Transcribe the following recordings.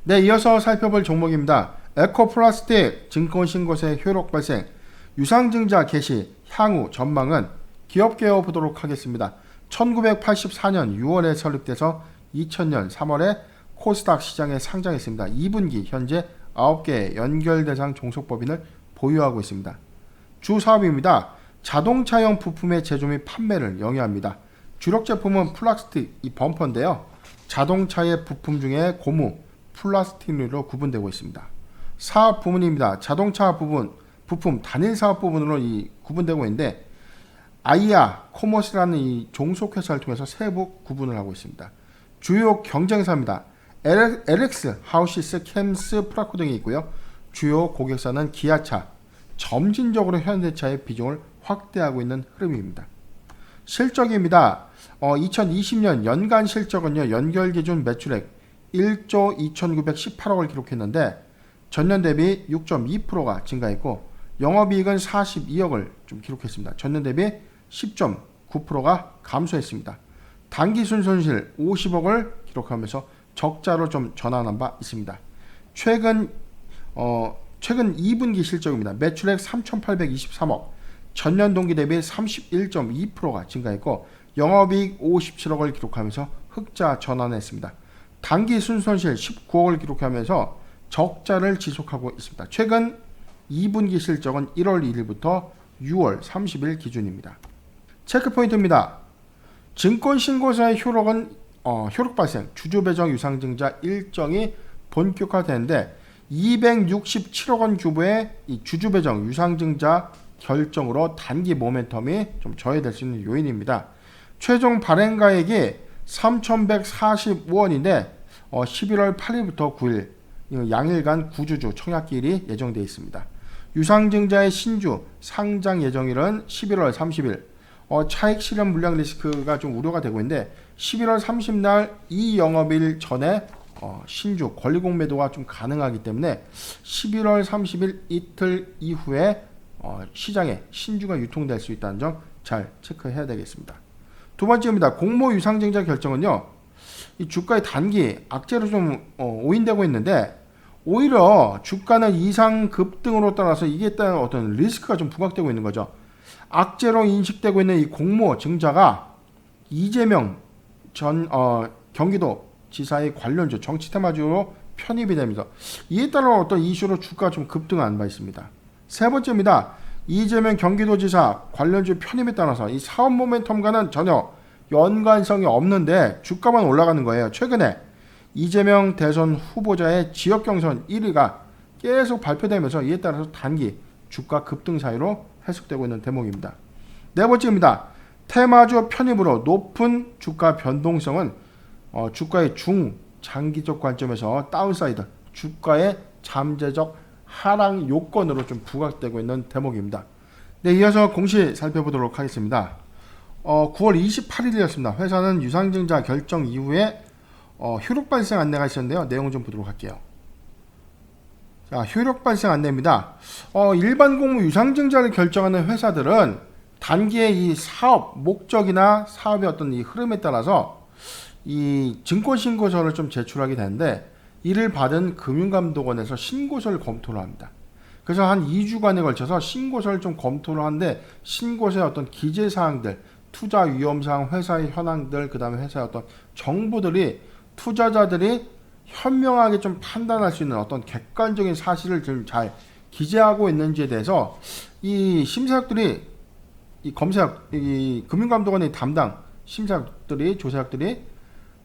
네, 이어서 살펴볼 종목입니다. 에코플라스틱 증권신고세 효력 발생, 유상증자 개시, 향후 전망은 기업 개요 보도록 하겠습니다. 1984년 6월에 설립돼서 2000년 3월에 코스닥 시장에 상장했습니다. 2분기 현재 9개의 연결대상 종속법인을 보유하고 있습니다. 주 사업입니다. 자동차용 부품의 제조 및 판매를 영위합니다. 주력 제품은 플라스틱 이 범퍼인데요. 자동차의 부품 중에 고무, 플라스틱류로 구분되고 있습니다. 사업 부문입니다. 자동차 부품 단일 사업 부분으로 구분되고 있는데 아이아 코머스라는 이 종속회사를 통해서 세부 구분을 하고 있습니다. 주요 경쟁사입니다. LX, 하우시스, 캠스, 프라코 등이 있고요. 주요 고객사는 기아차, 점진적으로 현대차의 비중을 확대하고 있는 흐름입니다. 실적입니다. 2020년 연간 실적은요, 연결 기준 매출액 1조 2,918억을 기록했는데 전년 대비 6.2%가 증가했고 영업이익은 42억을 좀 기록했습니다. 전년 대비 10.9%가 감소했습니다. 당기순 손실 50억을 기록하면서 적자로 좀 전환한 바 있습니다. 최근 2분기 실적입니다. 매출액 3,823억, 전년 동기 대비 31.2%가 증가했고 영업이익 57억을 기록하면서 흑자 전환했습니다. 당기 순손실 19억을 기록하면서 적자를 지속하고 있습니다. 최근 2분기 실적은 1월 1일부터 6월 30일 기준입니다. 체크포인트입니다. 증권신고서의 효력 발생, 주주배정 유상증자 일정이 본격화되는데 267억 원 규모의 이 주주배정 유상증자 결정으로 단기 모멘텀이 좀 저해될 수 있는 요인입니다. 최종 발행가액이 3,145원인데 11월 8일부터 9일 양일간 9주주 청약기일이 예정되어 있습니다. 유상증자의 신주 상장 예정일은 11월 30일. 차익 실현 물량 리스크가 좀 우려가 되고 있는데 11월 30날 이 영업일 전에 신주 권리공 매도가 좀 가능하기 때문에 11월 30일 이틀 이후에 시장에 신주가 유통될 수 있다는 점 잘 체크해야 되겠습니다. 두 번째입니다. 공모 유상증자 결정은요, 이 주가의 단기 악재로 좀 오인되고 있는데 오히려 주가는 이상 급등으로 따라서 이게 따른 어떤 리스크가 좀 부각되고 있는 거죠. 악재로 인식되고 있는 이 공모 증자가 이재명 전 경기도 지사의 관련주 정치 테마주로 편입이 됩니다. 이에 따른 어떤 이슈로 주가가 좀 급등한 바 있습니다. 세 번째입니다. 이재명 경기도지사 관련주 편입에 따라서 이 사업 모멘텀과는 전혀 연관성이 없는데 주가만 올라가는 거예요. 최근에 이재명 대선 후보자의 지역 경선 1위가 계속 발표되면서 이에 따라서 단기 주가 급등 사이로 해석되고 있는 대목입니다. 네 번째입니다. 테마주 편입으로 높은 주가 변동성은 주가의 중장기적 관점에서 다운사이드, 주가의 잠재적 하락 요건으로 좀 부각되고 있는 대목입니다. 네, 이어서 공시 살펴보도록 하겠습니다. 9월 28일이었습니다. 회사는 유상증자 결정 이후에 효력 발생 안내가 있었는데요. 내용 좀 보도록 할게요. 자, 효력 발생 안내입니다. 일반 공모 유상증자를 결정하는 회사들은 단기의 이 사업 목적이나 사업의 어떤 이 흐름에 따라서 이 증권신고서를 좀 제출하게 되는데 이를 받은 금융감독원에서 신고서를 검토를 합니다. 그래서 한 2주간에 걸쳐서 신고서를 좀 검토를 하는데 신고서의 어떤 기재사항들, 투자 위험사항, 회사의 현황들, 그 다음에 회사의 어떤 정보들이 투자자들이 현명하게 좀 판단할 수 있는 어떤 객관적인 사실을 좀 잘 기재하고 있는지에 대해서 이 심사역들이 이 금융감독원의 담당 심사역들이 조사역들이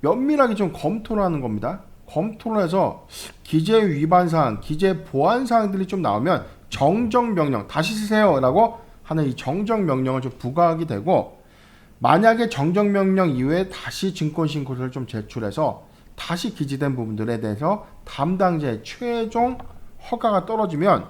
면밀하게 좀 검토를 하는 겁니다. 검토를 해서 기재 위반 사항, 기재 보완 사항들이 좀 나오면 정정 명령 다시 쓰세요라고 하는 이 정정 명령을 좀 부과하게 되고 만약에 정정 명령 이후에 다시 증권신고서를 좀 제출해서 다시 기재된 부분들에 대해서 담당자의 최종 허가가 떨어지면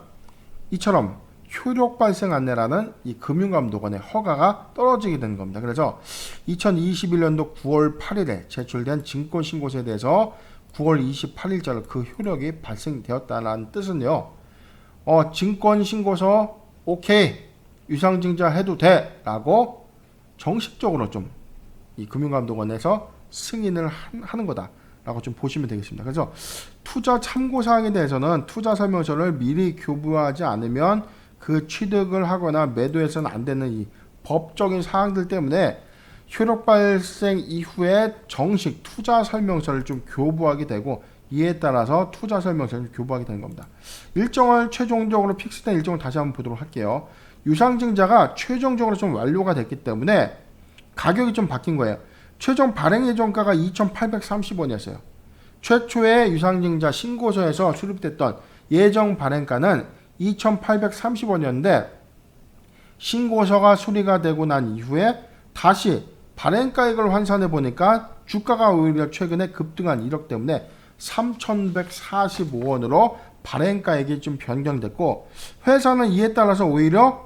이처럼 효력 발생 안내라는 이 금융감독원의 허가가 떨어지게 되는 겁니다. 그래서 2021년도 9월 8일에 제출된 증권신고서에 대해서 9월 28일자로 그 효력이 발생되었다는 뜻은요. 증권신고서 오케이 유상증자 해도 돼 라고 정식적으로 좀 이 금융감독원에서 승인을 하는 거다 라고 좀 보시면 되겠습니다. 그래서 투자 참고사항에 대해서는 투자 설명서를 미리 교부하지 않으면 그 취득을 하거나 매도해서는 안 되는 이 법적인 사항들 때문에 효력 발생 이후에 정식 투자 설명서를 좀 교부하게 되고, 이에 따라서 투자 설명서를 교부하게 되는 겁니다. 일정을 최종적으로 픽스된 일정을 다시 한번 보도록 할게요. 유상증자가 최종적으로 좀 완료가 됐기 때문에 가격이 좀 바뀐 거예요. 최종 발행 예정가가 2,830원이었어요. 최초의 유상증자 신고서에서 수립됐던 예정 발행가는 2,830원이었는데 신고서가 수리가 되고 난 이후에 다시 발행가액을 환산해 보니까 주가가 오히려 최근에 급등한 이력 때문에 3,145원으로 발행가액이 좀 변경됐고, 회사는 이에 따라서 오히려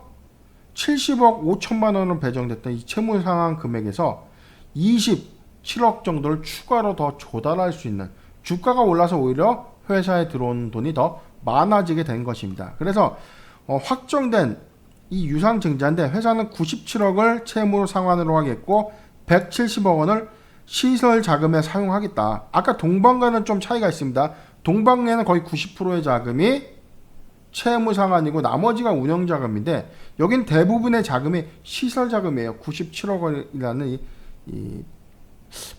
70억 5천만 원으로 배정됐던 이 채무상환 금액에서 27억 정도를 추가로 더 조달할 수 있는, 주가가 올라서 오히려 회사에 들어온 돈이 더 많아지게 된 것입니다. 그래서 확정된 이 유상증자인데 회사는 97억을 채무로 상환으로 하겠고 170억 원을 시설 자금에 사용하겠다. 아까 동방과는 좀 차이가 있습니다. 동방에는 거의 90%의 자금이 채무 상환이고 나머지가 운영 자금인데 여긴 대부분의 자금이 시설 자금이에요. 97억 원이라는 이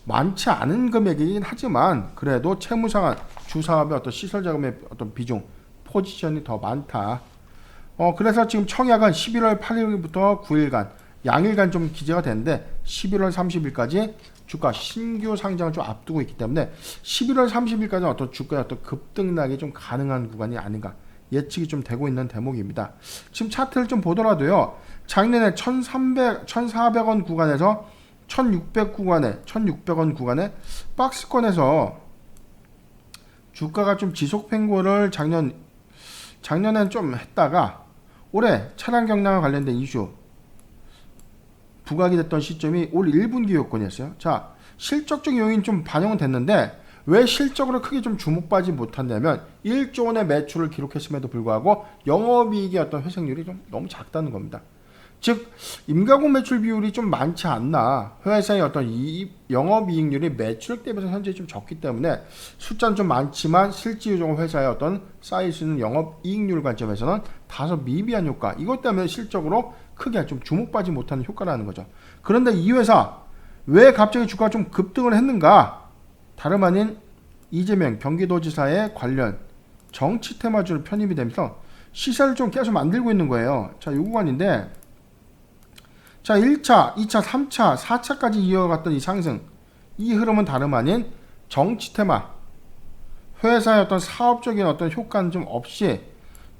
많지 않은 금액이긴 하지만 그래도 채무 상환, 주사업의 어떤 시설 자금의 어떤 비중, 포지션이 더 많다. 그래서 지금 청약은 11월 8일부터 9일간 양일간 좀 기재가 되는데 11월 30일까지 주가 신규 상장을 좀 앞두고 있기 때문에 11월 30일까지는 어떤 주가의 어떤 급등락이 좀 가능한 구간이 아닌가 예측이 좀 되고 있는 대목입니다. 지금 차트를 좀 보더라도요. 작년에 1,400원 구간에서 1,600원 구간에 박스권에서 주가가 좀 지속 횡보를 작년엔 좀 했다가 올해 차량 경량과 관련된 이슈 부각이 됐던 시점이 올 1분기 요건이었어요. 자, 실적적 요인 좀 반영은 됐는데 왜 실적으로 크게 좀 주목받지 못한다면 1조 원의 매출을 기록했음에도 불구하고 영업이익의 어떤 회생률이 좀 너무 작다는 겁니다. 즉 임가공 매출 비율이 좀 많지 않나, 회사의 어떤 영업이익률이 매출액 대비해서 현재 좀 적기 때문에 숫자는 좀 많지만 실질적으로 회사의 어떤 쌓일 수 있는 영업이익률 관점에서는 다소 미비한 효과, 이것 때문에 실적으로 크게 좀 주목받지 못하는 효과라는 거죠. 그런데 이 회사 왜 갑자기 주가가 좀 급등을 했는가? 다름 아닌 이재명 경기도지사의 관련 정치 테마주로 편입이 되면서 시세를 좀 계속 만들고 있는 거예요. 자, 요 구간인데 자, 1차, 2차, 3차, 4차까지 이어갔던 이 상승, 이 흐름은 다름 아닌 정치 테마, 회사의 어떤 사업적인 어떤 효과는 좀 없이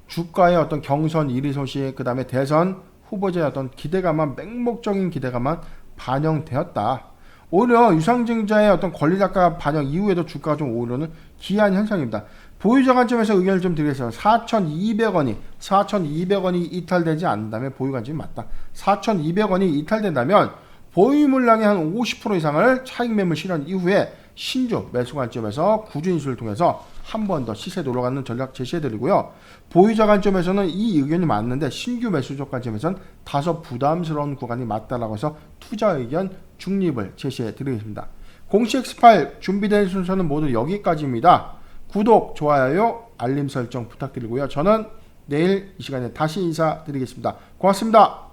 주가의 어떤 경선 1위 소식, 그 다음에 대선 후보자의 어떤 기대감만, 맹목적인 기대감만 반영되었다. 오히려 유상증자의 어떤 권리작가 반영 이후에도 주가가 좀 오르는 기이한 현상입니다. 보유자 관점에서 의견을 좀 드리겠습니다. 4,200원이 이탈되지 않는다면 보유 관점이 맞다. 4,200원이 이탈된다면 보유 물량의 한 50% 이상을 차익 매물 실현 이후에 신주 매수 관점에서 구주 인수를 통해서 한 번 더 시세 돌아가는 전략 제시해드리고요. 보유자 관점에서는 이 의견이 맞는데 신규 매수적 관점에서는 다소 부담스러운 구간이 맞다라고 해서 투자 의견 중립을 제시해드리겠습니다. 공시 X8 준비된 순서는 모두 여기까지입니다. 구독, 좋아요, 알림 설정 부탁드리고요. 저는 내일 이 시간에 다시 인사드리겠습니다. 고맙습니다.